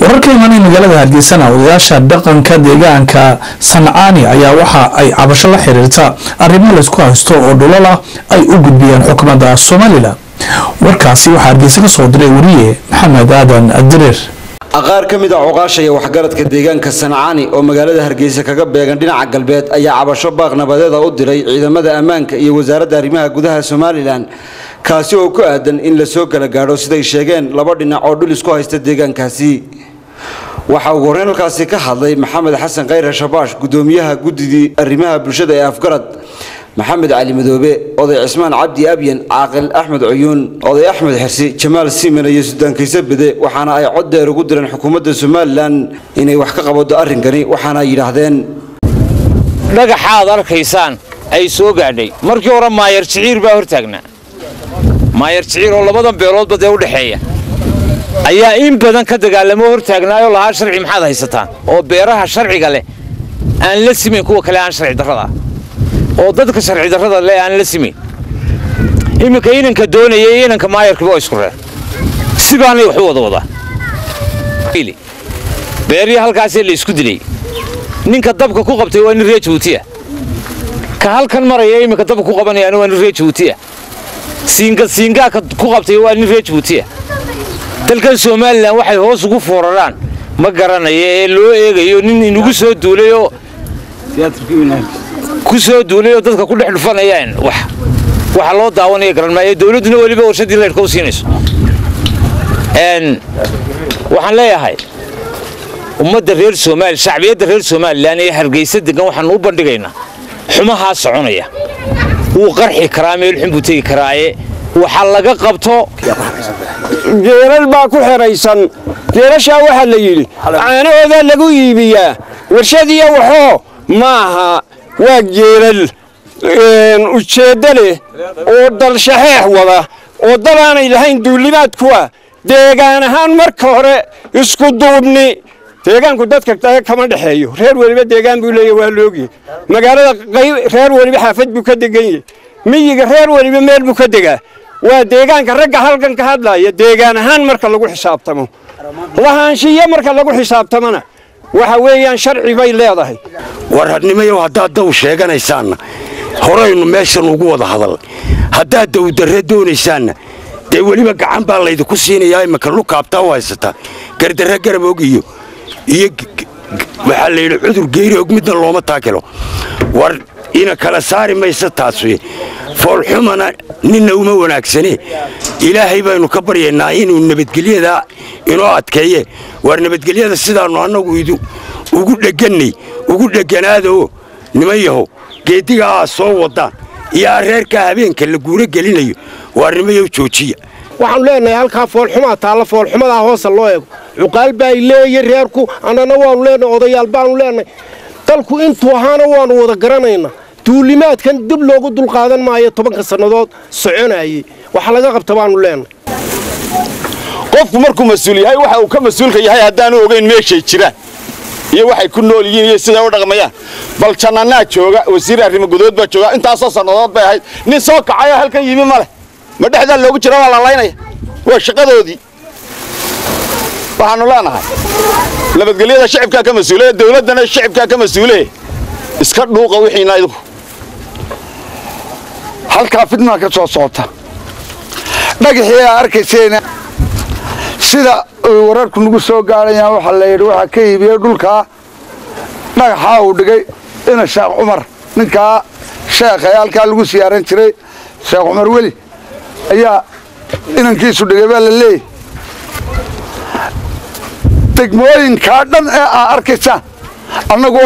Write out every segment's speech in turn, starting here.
wararka imanay magaalada Hargeysa odayaasha dhaqanka deegaanka Sancaani ayaa waxa ay cabasho la xiriirta arrimo la isku haysto oo dhulala ay u gudbiyeen xukuumadda Soomaaliland. warkaasi waxa Hargeysa ka soo diray wariye Maxamed Aadan Adreer. qaar ka mid ah uqaashaya waxgaradka deegaanka Sancaani oo magaalada Hargeysa kaga beegan dhinaca galbeed ayaa cabasho baaq nabadeed u diray ciidamada ammaanka iyo wasaaradda arrimaha gudaha Soomaaliland kaasi oo ku aadan in la soo kala gaaro siday sheegeen laba dhinac oo dhul isku haysta deegaankaasi. waxa uu wareenkaasi ka hadlay Maxamed Xasan Khayr Shabash gudoomiyaha guddiga arrimaha bulshada ee Afgarad محمد علي مذوبة أضي عثمان عبدي أبين عاقل أحمد عيون أضي أحمد حرسي جمال سيمن يسودان كيسبده وحنا يعد رجودنا الحكومة السومال لأن إنه يحقق بود أرنجني وحنا يرهدين نجح هذا كيسان أي سوق علي مركي ورا ما يرتعير بهرتجنا ما يرتعير والله بدن بيرود بده ودحية أيها إن بدن كده قال ما هرتجنا يلا هالشرعي محاذا يستان أو بيرها الشرعي قال أن لسه من كوا كلام شرعي دردا oo dadka sharci darrada leh aan la simin imika inanka doonayay inanka maayarka waa isku reer sibaanay wax wada beeri halkaas la isku dilay ninka dabka ku qabtay waa in reer Jabuutiya ka halkan maraya imika dabka ku qabanayaan waa in reer Jabuutiya siinga ku qabtay waa in reer Jabuutiya dalkan Soomaaliland waxay hoos ugu fooraraan ma garanayo loo eegayo nin inugu soo duulayo kusoo duulay dadka ku dhex dhufanayaan waxa loo daawanaya garanmaayo dawladuna waliba warshadii leerka u siinayso waxaan leeyahay ummadda reer Soomaaliya shacbiyada reer Soomaaliland ee Hargeysa degan waxaan u bandhigaynaa xumaha soconaya uu qarxi karaa meel xun buu tagi karaaye waxa laga qabto geeral baa ku xiraysan geerasha waxa la yiri caanahooda lagu iibiyaa warshadiya waxoo maaha waa geeral ujeedda leh oo dal shaxeex wada oo dal aanay lahayn duulimaad kuwa deegaan ahaan marka hore isku duubni deegaanku dadka kama dhaxeeyo reer waliba deegaan buu leeyahay waa loogi magaalada reer waliba xaafad buu ka degan yahay miyiga reer waliba meel buu ka degaa waa deegaanka ragga halkan ka hadlaya deegaan ahaan marka lagu xisaabtamo lahaanshiyo marka lagu xisaabtamana waxa weeyaan sharci bay leedahay warhadnimayo hadda daw sheeganaysan horeynu meeshan ugu wada hadal hadda dawdarre doonaysan de waliba gacan baa la idinku siinayaa imaka lukaabta waysata gardarre garaboogiyo iyo waxa la yiri cudur geeri og midna looma taakilo war ina kala saari maysa taaswi fool xumana ninna uma wanaagsane ilaahay baynu ka baryeynaa inuu nabadgelyada inoo adkeeye war nabadgelyada sidaanu anagu ugu dheganaado nimayahow geediga soo wadaan iyo reerka habeenka la guura gelinayo war nimayow joojiya waxaan leenahay halka fool xumaa taala fool xumada hoos loo eego uqaal bay leeyahay reerku anana waan leenahay odayaal baan leenahay dalku intuu ahaana waan wada garanaynaa duulimaadkan dib loogu dul qaadan maayo 10 sanadood soconayay waxa laga qabta baan leenahay qofku markuu mas'uul yahay waxa uu ka mas'uulka yahay hadaan ogeyn meeshay jiraan iyo waxay ku nool yihiin iyo sida u dhaqmayaan bal janana jooga wasiir arrimo gudood baa jooga intaas oo sanadood bay ahayd nin soo kacay halkan yimi male ma dhaxda loogu jiro waa la laynay waa shaqadoodii waxaanu leenahay nabadgelyada shacabka ka mas'uulay dawladana shacabka ka mas'uulay iska dhuuqa wixiina idinku halka fidna ka soo socota dhagaxii arkayseena sida wararku nagu soo gaarayaan waxa la yiri waxa ka iibiyay dhulka dhagaxa uu dhigay ina Sheekh Umar ninka sheekh halka lagu siyaaran jiray Sheekh Umar wali ayaa inankiisu dhigay baa la leeyahay degmooyinka dhan ee arkaysa annagu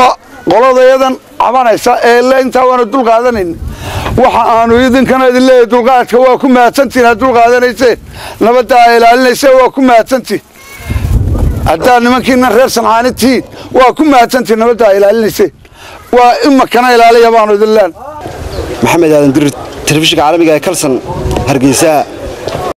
qoladayadan cabanaysa ee la inta wana dul qaadanayn waxa aanu idinkana idin leeyahay dulqaadka waa ku mahadsantiin dul qaadanaysay nabadda ilaalinaysa waa ku mahadsantiin hadda nimankiina reer Sancaanitiin waa ku mahadsantiin nabadda ilaalinaysa waa imakana ilaaliya baanu idin leen Maxamed Aadan Dir telefishinka caalamiga ee Kalsan Hargeysa.